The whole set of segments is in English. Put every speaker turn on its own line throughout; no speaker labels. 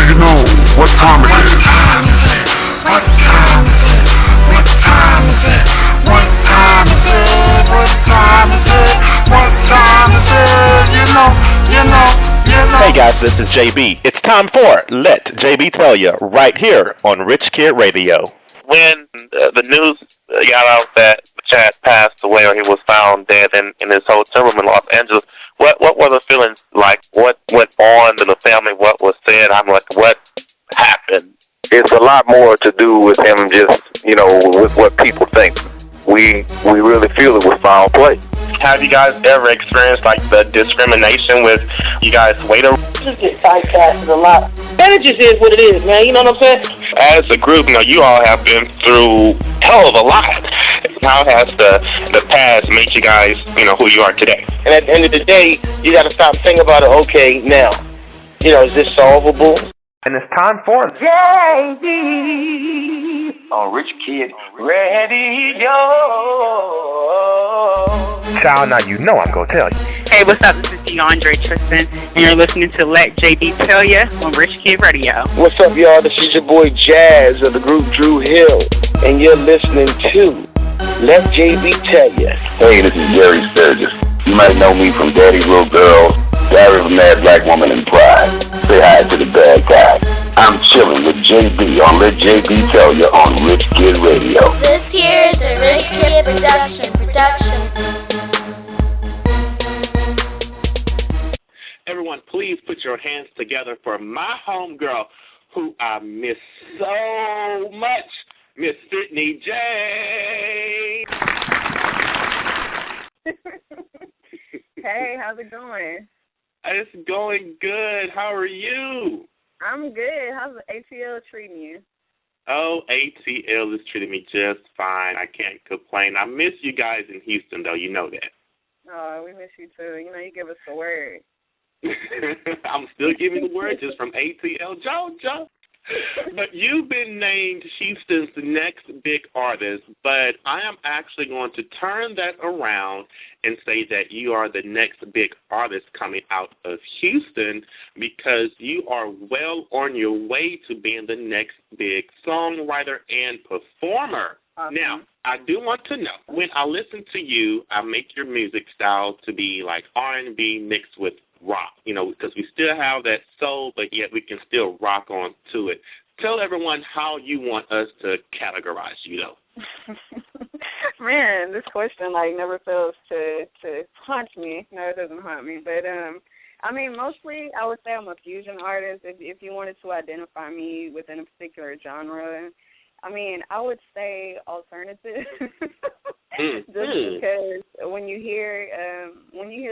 you know what time it is? What time is it? What time is it? What time is it? What time is it? What time is it?
Hey guys, this is JB. It's time for Let JB Tell You right here on Rich Kid Radio.
When the news got out that Chad passed away or he was found dead in his hotel room in Los Angeles, what were the feelings like? What went on in the family? What was said? I'm like, what happened?
It's a lot more to do with him just, with what people think. We really feel it was foul play.
Have you guys ever experienced like the discrimination with you guys waiting?
Just get typecasted a lot. And it just is what it is, man. You know what I'm saying?
As a group, you all have been through hell of a lot. How has the past made you guys, who you are today?
And at the end of the day, you got to stop thinking about it. Okay, now, is this solvable?
And it's time for
JB on Rich Kid Radio.
Child, now you know I'm going to tell you.
Hey, what's up? This is DeAndre Tristan, and you're listening to Let JB Tell Ya on Rich Kid Radio.
What's up, y'all? This is your boy Jazz of the group Drew Hill, and you're listening to Let JB Tell Ya.
Hey, this is Jerry Sturgis. You might know me from Daddy Little Girls, Diary of a Mad Black Woman in Pride. Say hi to the bad guy. I'm chilling with JB on Let JB Tell Ya on Rich Kid Radio.
This here is a Rich Kid production.
Everyone, please put your hands together for my homegirl, who I miss so much, Miss Sydnee Jane.
Hey, how's it going?
It's going good. How are you?
I'm good. How's the ATL treating you?
Oh, ATL is treating me just fine. I can't complain. I miss you guys in Houston, though. You know that.
Oh, we miss you, too. You give us the word.
I'm still giving the word just from ATL. Joe. But you've been named Houston's next big artist, but I am actually going to turn that around and say that you are the next big artist coming out of Houston because you are well on your way to being the next big songwriter and performer. Now, I do want to know, when I listen to you, I make your music style to be like R&B mixed with rock, because we still have that soul, but yet we can still rock on to it. Tell everyone how you want us to categorize you, though.
Man, this question, never fails to haunt me. No, it doesn't haunt me, but, mostly I would say I'm a fusion artist. If you wanted to identify me within a particular genre, I would say alternative, just because when you hear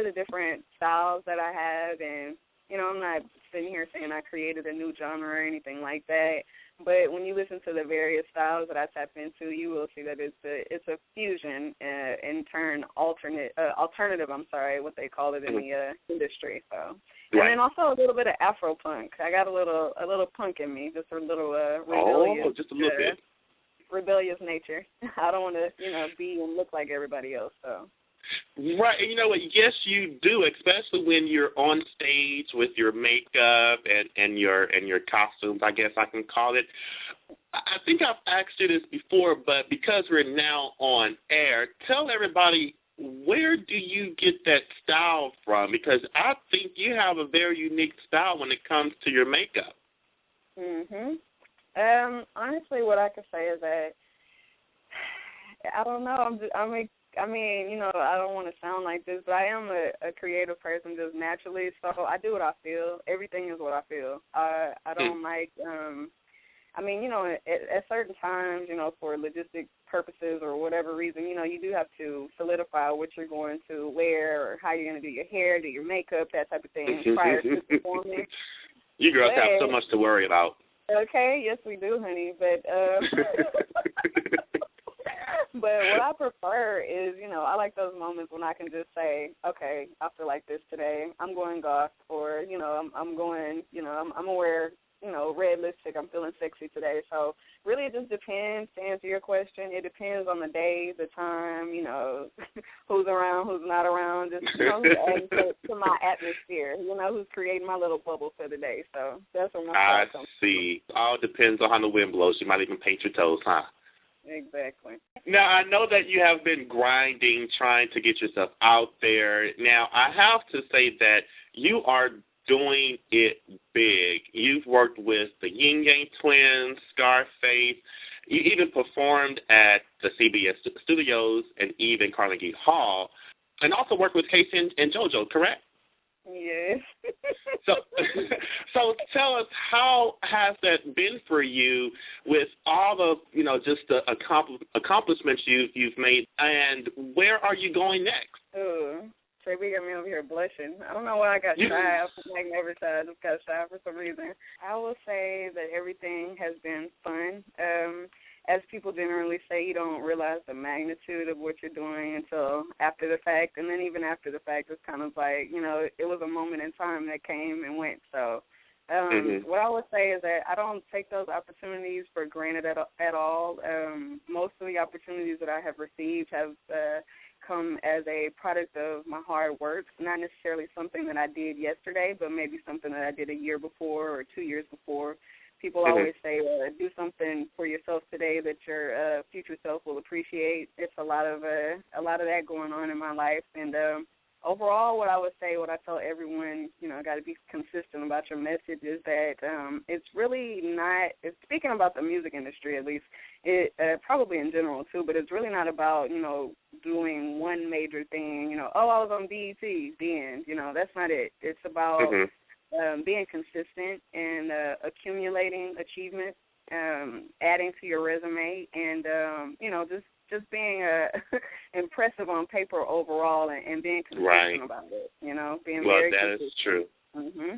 the different styles that I have, and I'm not sitting here saying I created a new genre or anything like that, but when you listen to the various styles that I tap into, you will see that it's a fusion, in turn alternative. What they call it in the industry. So. Right. And then also a little bit of Afro punk. I got a little punk in me, just a little rebellious.
Oh, just a little bit.
Rebellious nature. I don't want to, be and look like everybody else. So.
Right, and you know what? Yes, you do, especially when you're on stage with your makeup and your costumes, I guess I can call it. I think I've asked you this before, but because we're now on air, tell everybody, where do you get that style from? Because I think you have a very unique style when it comes to your makeup.
Honestly, what I could say is that I don't know. I don't want to sound like this, but I am a creative person just naturally. So I do what I feel. Everything is what I feel. I don't like. At certain times, for logistic purposes or whatever reason, you do have to solidify what you're going to wear or how you're going to do your hair, do your makeup, that type of thing prior to performing.
You girls have so much to worry about.
Okay, yes we do, honey, but but what I prefer is, I like those moments when I can just say, okay, I feel like this today. I'm going goth, or I'm going, I'm gonna wear, red lipstick, I'm feeling sexy today. So really it just depends, to answer your question. It depends on the day, the time, who's around, who's not around, just, who's adding to my atmosphere, who's creating my little bubble for the day. So that's what my
I see. All depends on how the wind blows. You might even paint your toes, huh?
Exactly.
Now, I know that you have been grinding, trying to get yourself out there. Now, I have to say that you are doing it big. You've worked with the Yin Yang Twins, Scarface. You even performed at the CBS Studios and even Carnegie Hall, and also worked with Casey and JoJo, correct?
Yes.
So tell us, how has that been for you with all the, just the accomplishments you've made, and where are you going next?
Baby got me over here blushing. I don't know why I got shy. I was like never shy. I just got shy for some reason. I will say that everything has been fun. As people generally say, you don't realize the magnitude of what you're doing until after the fact. And then even after the fact, it's kind of like, it was a moment in time that came and went. So what I would say is that I don't take those opportunities for granted at all. Most of the opportunities that I have received have come as a product of my hard work, not necessarily something that I did yesterday, but maybe something that I did a year before or 2 years before. People always say, do something for yourself today that your future self will appreciate. It's a lot of that going on in my life. And overall, what I tell everyone, got to be consistent about your message, is that it's really not, speaking about the music industry at least, it probably in general too, but it's really not about, doing one major thing, I was on BET, the end, that's not it. It's about being consistent and accumulating achievements, adding to your resume, and, just being impressive on paper overall and being consistent about it, being very consistent.
That is true.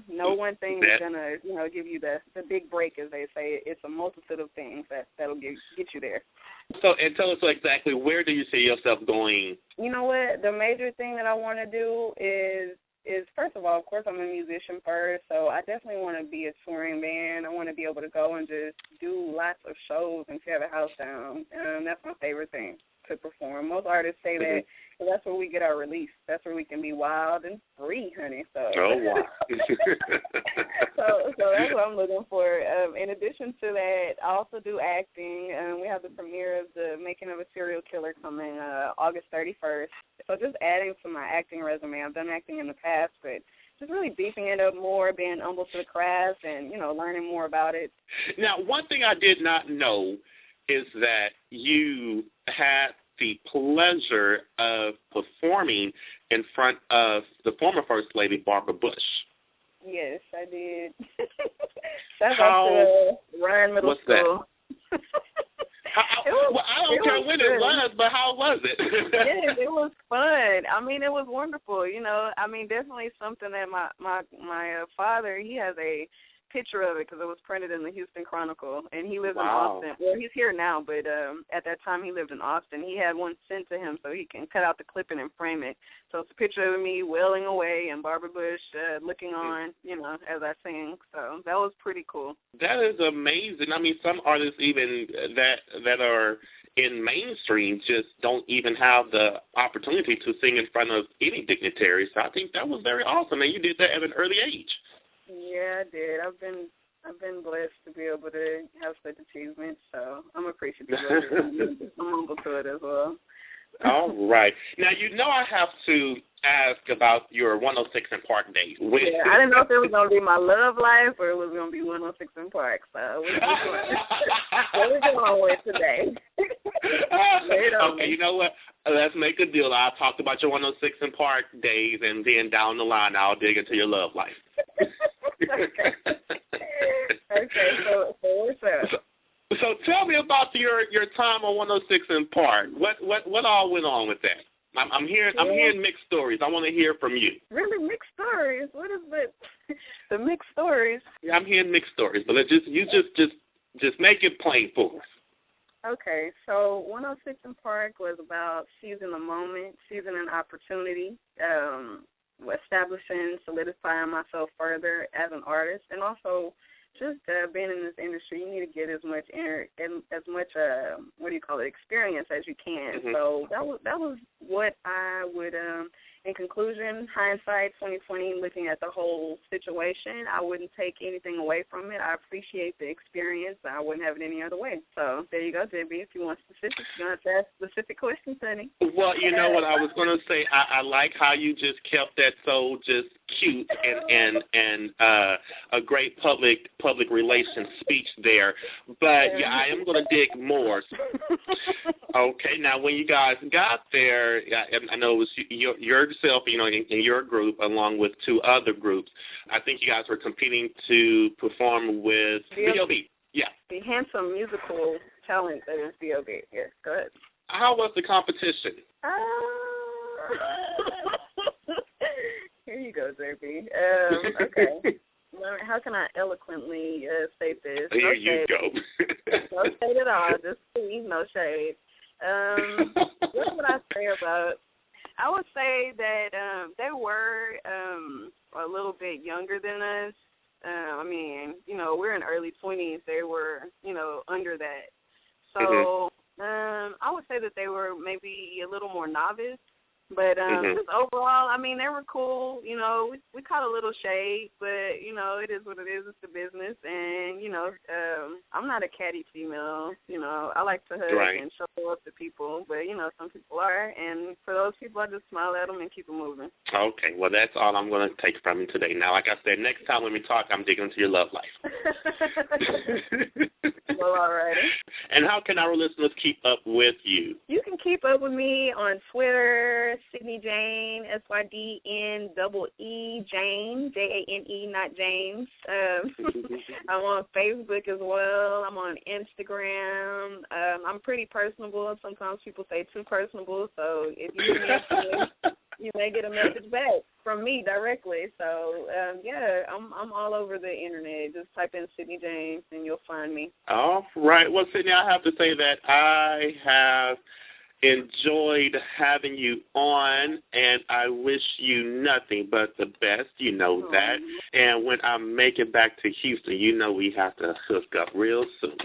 No one thing is going to, give you the big break, as they say. It's a multitude of things that'll get you there.
So, and tell us exactly, where do you see yourself going?
You know what? The major thing that I want to do is first of all, of course, I'm a musician first, so I definitely want to be a touring band. I want to be able to go and just do lots of shows and tear the house down. That's my favorite thing, to perform. Most artists say that that's where we get our release. That's where we can be wild and free, honey. So,
wow.
so that's what I'm looking for. In addition to that, I also do acting. We have the premiere of The Making of a Serial Killer coming August 31st. So just adding to my acting resume. I've done acting in the past, but just really beefing it up more, being humble to the craft, and, learning more about it.
Now, one thing I did not know is that you had the pleasure of performing in front of the former First Lady, Barbara Bush.
Yes, I did. Shout out to Ryan Middle School.
I don't care when it was, but how was it?
Yes, it was fun. I mean, it was wonderful. Definitely something that my father, he has a picture of it because it was printed in the Houston Chronicle, and he lives in Austin. Well, he's here now, but at that time he lived in Austin. He had one sent to him so he can cut out the clipping and frame it. So it's a picture of me wailing away and Barbara Bush looking on, as I sing. So that was pretty cool. That
is amazing. I mean, some artists even that are in mainstream just don't even have the opportunity to sing in front of any dignitary. So I think that was very awesome, and you did that at an early age.
Yeah, I did. I've been blessed to be able to have such achievements, so I'm appreciative of it. I'm humble to it as well.
All right. Now, I have to ask about your 106 in Park date.
Yeah, I didn't know if it was going to be my love life or it was going to be 106 in Park, so what we're going with today.
Okay, you know what? Let's make a deal. I'll talk about your 106 in Park days, and then down the line, I'll dig into your love life.
Okay, so what's up?
So tell me about your time on 106 in Park. What all went on with that? I'm hearing mixed stories. I want to hear from you.
Really, mixed stories? What is the mixed stories?
Yeah, I'm hearing mixed stories, but just make it plain for us.
Okay, so 106 in Park was about seizing the moment, seizing an opportunity, establishing, solidifying myself further as an artist, and also being in this industry, you need to get as much experience as you can.
Mm-hmm.
So that was what I would in conclusion, hindsight 2020, looking at the whole situation, I wouldn't take anything away from it. I appreciate the experience. I wouldn't have it any other way. So there you go, JB. If you want specifics, you're going to have to ask specific questions, honey.
Well, you know what I was going to say. I like how you just kept that so just cute and a great public relations speech there. But yeah, I am going to dig more. Okay, now when you guys got there, I know it was yourself, you know, in your group along with two other groups. I think you guys were competing to perform with B.O.B. Yeah.
The handsome musical talent that is B.O.B. Yes, go ahead.
How was the competition?
Here you go, JB. Okay. How can I eloquently state this?
Here you go.
No shade at all. Just please, no shade. What would I say about? I would say that they were a little bit younger than us. I mean, you know, we're in early 20s. They were, you know, under that. So I would say that they were maybe a little more novice. But just overall, I mean, they were cool. You know, we caught a little shade, but, you know, it is what it is. It's the business. And, you know, I'm not a catty female. You know, I like to hug and show up to people. But, you know, some people are. And for those people, I just smile at them and keep them moving.
Okay. Well, that's all I'm going to take from you today. Now, like I said, next time when we talk, I'm digging into your love life.
Well, all right.
And how can our listeners keep up with you?
You can keep up with me on Twitter, Sydnee Jane, SYDNEE Jane, JANE, not James. I'm on Facebook as well. I'm on Instagram. I'm pretty personable. Sometimes people say too personable. So if you need you may get a message back from me directly. So, yeah, I'm all over the internet. Just type in Sydnee Jane and you'll find me.
All right. Well, Sydnee, I have to say that I have enjoyed having you on, and I wish you nothing but the best. You know that. And when I make it back to Houston, you know we have to hook up real soon.